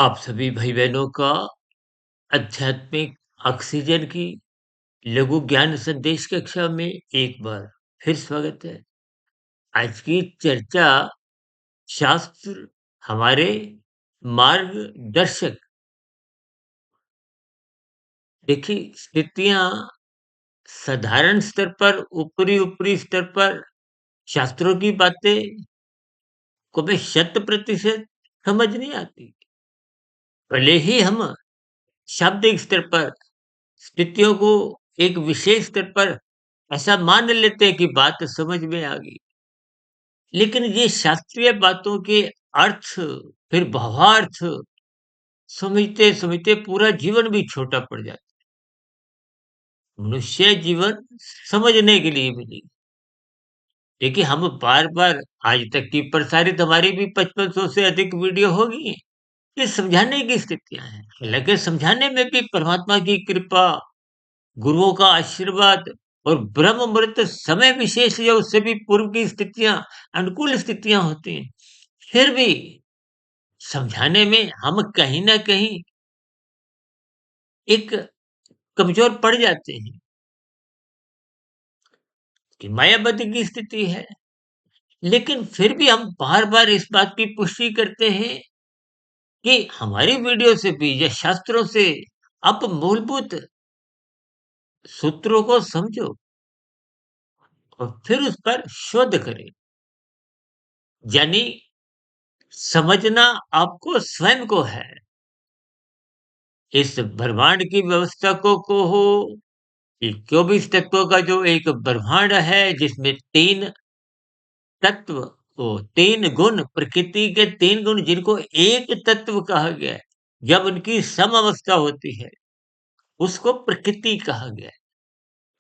आप सभी भाई-बहनों का आध्यात्मिक ऑक्सीजन की लघु ज्ञान संदेश कक्षा में एक बार फिर स्वागत है। आज की चर्चा शास्त्र हमारे मार्गदर्शक। देखिए, स्थितियाँ साधारण स्तर पर, ऊपरी-ऊपरी स्तर पर शास्त्रों की बातें को हमें शत प्रतिशत समझ नहीं आती। भले ही हम शाब्दिक स्तर पर स्थितियों को एक विशेष स्तर पर ऐसा मान लेते हैं कि बात समझ में आ गई। लेकिन ये शास्त्रीय बातों के अर्थ, फिर भावार्थ समझते-समझते पूरा जीवन भी छोटा पड़ जाता है। मनुष्य जीवन समझने के लिए मिली। देखिए, हम बार-बार आज तक की प्रसारित हमारी भी 5500 से अधिक वीडियो हो गई हैं। ये समझाने की स्थितियाँ हैं। हालाँकि समझाने में भी परमात्मा की कृपा, गुरुओं का आशीर्वाद और ब्रह्म मुहूर्त समय विशेष या उससे भी पूर्व की स्थितियां अनुकूल स्थितियां होती हैं। फिर भी समझाने में हम कहीं ना कहीं एक कमजोर पड़ जाते हैं कि मायाबद्ध की स्थिति है। लेकिन फिर भी हम बार बार इस बात की पुष्टि करते हैं कि हमारी वीडियो से भी या शास्त्रों से आप मूलभूत सूत्रों को समझो और फिर उस पर शोध करें। यानी समझना आपको स्वयं को है। इस ब्रह्मांड की व्यवस्था को हो कि 24 तत्वों का जो एक ब्रह्मांड है जिसमें 3 तत्व, वो 3 गुण, प्रकृति के 3 गुण जिनको एक तत्व कहा गया है, जब उनकी समअवस्था होती है, उसको प्रकृति कहा गया है।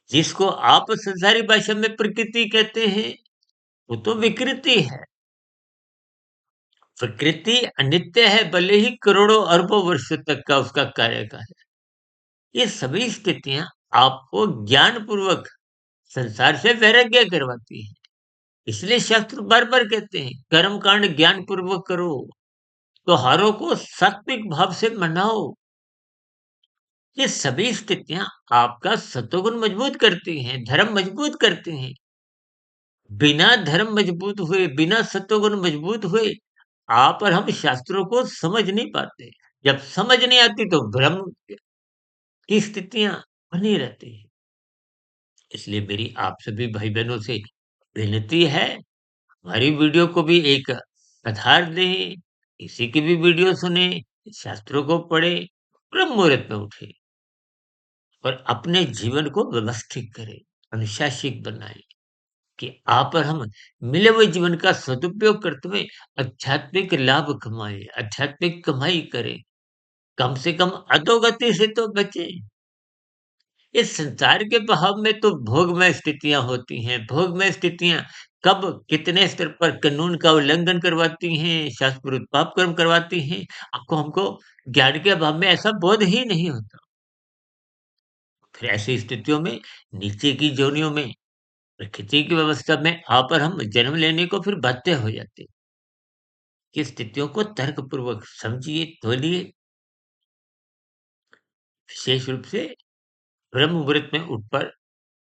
जिसको आप संसारी भाषा में प्रकृति कहते हैं, वो तो विकृति है। प्रकृति अनित्य है, भले ही करोड़ों अरबों वर्ष तक का उसका कार्यकाल है। ये सभी स्थितियां आपको ज्ञान पूर्वक संसार से वैराग्य करवाती है। इसलिए शास्त्र बार-बार कहते हैं, कर्म कांड ज्ञान पूर्वक करो, त्योहारों को सात्विक भाव से मनाओ। ये सभी स्थितियां आपका सत्वगुण मजबूत करती हैं, धर्म मजबूत करती हैं। बिना धर्म मजबूत हुए, बिना सत्वगुण मजबूत हुए, आप और हम शास्त्रों को समझ नहीं पाते। जब समझ नहीं आती तो भ्रम की स्थितियां बनी रहती हैं। इसलिए मेरी आप सभी भाई-बहनों से विनती है, हमारी वीडियो को भी एक आधार दें, किसी की भी वीडियो सुने, शास्त्रों को पढ़े, ब्रह्म मुहूर्त में उठे और अपने जीवन को व्यवस्थित करें, अनुशासित बनाएं कि आप और हम मिले हुए जीवन का सदुपयोग करते हुए आध्यात्मिक लाभ कमाएं, आध्यात्मिक कमाई करें, कम से कम अधोगति से तो बचें। इस संसार के बहाव में तो भोगमय स्थितियाँ होती हैं। भोगमय स्थितियाँ कब कितने स्तर पर कानून का उल्लंघन करवाती हैं, शास्त्र विरुद्ध पाप कर्म करवाती हैं, आपको हमको ज्ञान के अभाव में ऐसा बोध ही नहीं होता। फिर ऐसी स्थितियों में नीचे की योनियों में प्रकृति की व्यवस्था में आप और हम जन्म लेने को फिर बाध्य हो जाते हैं। कि स्थितियों को तर्कपूर्वक समझिए, तौलिए, विशेष रूप से ब्रह्म मुहूर्त में उठकर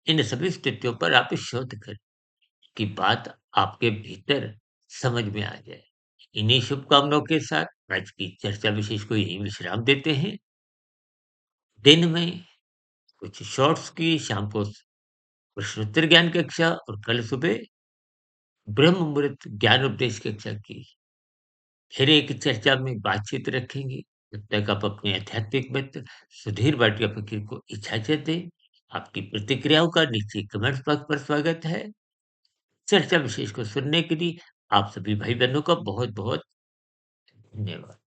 इन सभी स्थितियों पर आप शोध करें। की बात आपके भीतर समझ में आ जाए। इन्हीं शुभकामनाओं के साथ आज की चर्चा विशेष को यहीं विश्राम देते हैं। दिन में कुछ शॉर्ट्स की, शाम को प्रश्नोत्तर ज्ञान कक्षा और कल सुबह ब्रह्म मुहूर्त ज्ञान उपदेश कक्षा की फिर एक चर्चा में बातचीत रखेंगे। तब तक आप अपने आध्यात्मिक मित्र सुधीर भाटिया फकीर को इजाजत दें। आपकी प्रतिक्रियाओं का नीचे कमेंट बॉक्स पर स्वागत है। चर्चा विशेष को सुनने के लिए आप सभी भाई बहनों का बहुत बहुत धन्यवाद।